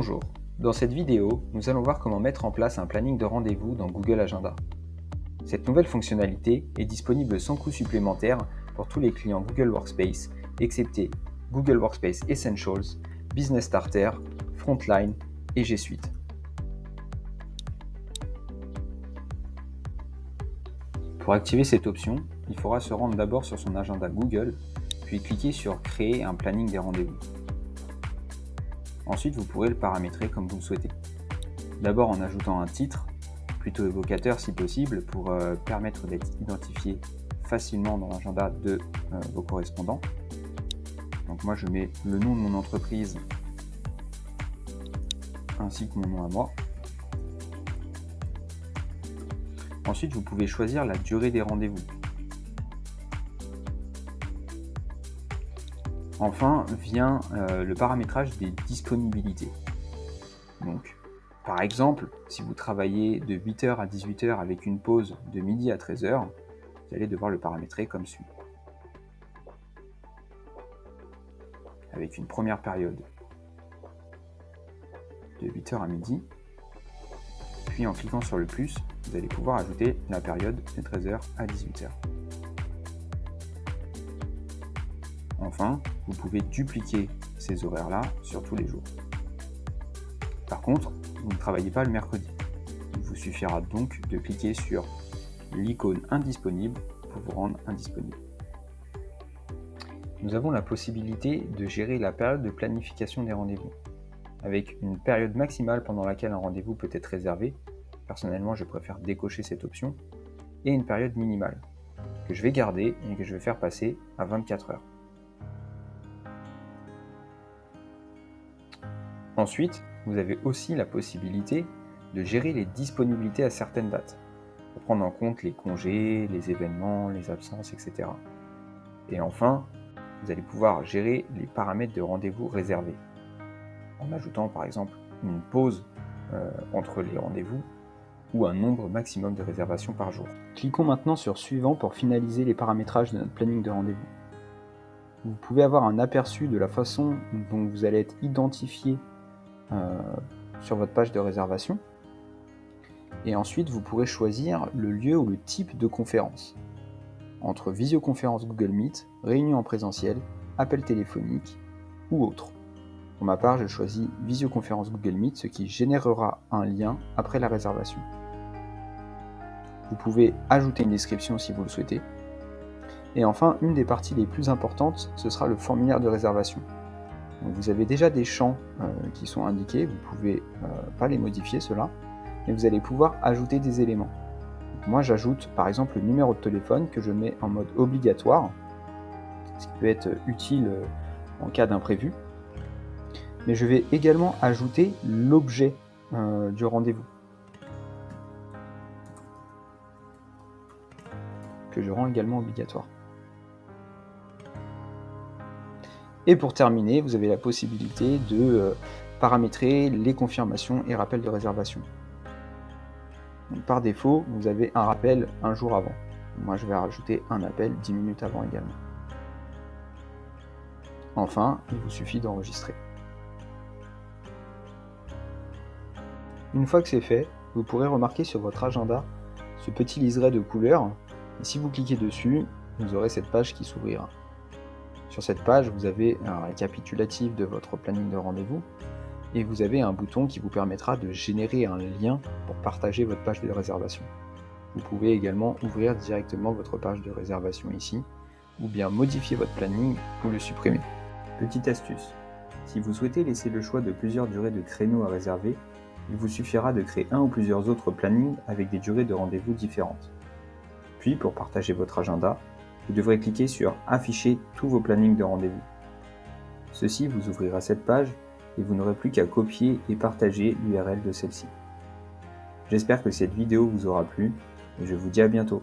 Bonjour, dans cette vidéo, nous allons voir comment mettre en place un planning de rendez-vous dans Google Agenda. Cette nouvelle fonctionnalité est disponible sans coût supplémentaire pour tous les clients Google Workspace, excepté Google Workspace Essentials, Business Starter, Frontline et G Suite. Pour activer cette option, il faudra se rendre d'abord sur son agenda Google, puis cliquer sur Créer un planning des rendez-vous. Ensuite, vous pourrez le paramétrer comme vous le souhaitez. D'abord en ajoutant un titre, plutôt évocateur si possible, pour permettre d'être identifié facilement dans l'agenda de vos correspondants. Donc moi je mets le nom de mon entreprise ainsi que mon nom à moi. Ensuite, vous pouvez choisir la durée des rendez-vous. Enfin vient le paramétrage des disponibilités. Donc, par exemple, si vous travaillez de 8h à 18h avec une pause de midi à 13h, vous allez devoir le paramétrer comme suit. Avec une première période de 8h à midi, puis en cliquant sur le plus, vous allez pouvoir ajouter la période de 13h à 18h. Enfin, vous pouvez dupliquer ces horaires-là sur tous les jours. Par contre, vous ne travaillez pas le mercredi. Il vous suffira donc de cliquer sur l'icône indisponible pour vous rendre indisponible. Nous avons la possibilité de gérer la période de planification des rendez-vous, avec une période maximale pendant laquelle un rendez-vous peut être réservé. Personnellement, je préfère décocher cette option, et une période minimale, que je vais garder et que je vais faire passer à 24 heures. Ensuite, vous avez aussi la possibilité de gérer les disponibilités à certaines dates, pour prendre en compte les congés, les événements, les absences, etc. Et enfin, vous allez pouvoir gérer les paramètres de rendez-vous réservés, en ajoutant par exemple une pause entre les rendez-vous ou un nombre maximum de réservations par jour. Cliquons maintenant sur Suivant pour finaliser les paramétrages de notre planning de rendez-vous. Vous pouvez avoir un aperçu de la façon dont vous allez être identifié sur votre page de réservation. Et ensuite, vous pourrez choisir le lieu ou le type de conférence. Entre visioconférence Google Meet, réunion en présentiel, appel téléphonique ou autre. Pour ma part, je choisis visioconférence Google Meet, ce qui générera un lien après la réservation. Vous pouvez ajouter une description si vous le souhaitez. Et enfin, une des parties les plus importantes, ce sera le formulaire de réservation. Donc vous avez déjà des champs qui sont indiqués, vous ne pouvez pas les modifier ceux-là, mais vous allez pouvoir ajouter des éléments. Donc moi j'ajoute par exemple le numéro de téléphone que je mets en mode obligatoire, ce qui peut être utile en cas d'imprévu. Mais je vais également ajouter l'objet du rendez-vous, que je rends également obligatoire. Et pour terminer, vous avez la possibilité de paramétrer les confirmations et rappels de réservation. Donc, par défaut, vous avez un rappel un jour avant. Moi, je vais rajouter un appel 10 minutes avant également. Enfin, il vous suffit d'enregistrer. Une fois que c'est fait, vous pourrez remarquer sur votre agenda ce petit liseré de couleur. Et si vous cliquez dessus, vous aurez cette page qui s'ouvrira. Sur cette page, vous avez un récapitulatif de votre planning de rendez-vous et vous avez un bouton qui vous permettra de générer un lien pour partager votre page de réservation. Vous pouvez également ouvrir directement votre page de réservation ici ou bien modifier votre planning ou le supprimer. Petite astuce, si vous souhaitez laisser le choix de plusieurs durées de créneaux à réserver, il vous suffira de créer un ou plusieurs autres plannings avec des durées de rendez-vous différentes. Puis, pour partager votre agenda, vous devrez cliquer sur « Afficher tous vos plannings de rendez-vous ». Ceci vous ouvrira cette page et vous n'aurez plus qu'à copier et partager l'URL de celle-ci. J'espère que cette vidéo vous aura plu et je vous dis à bientôt.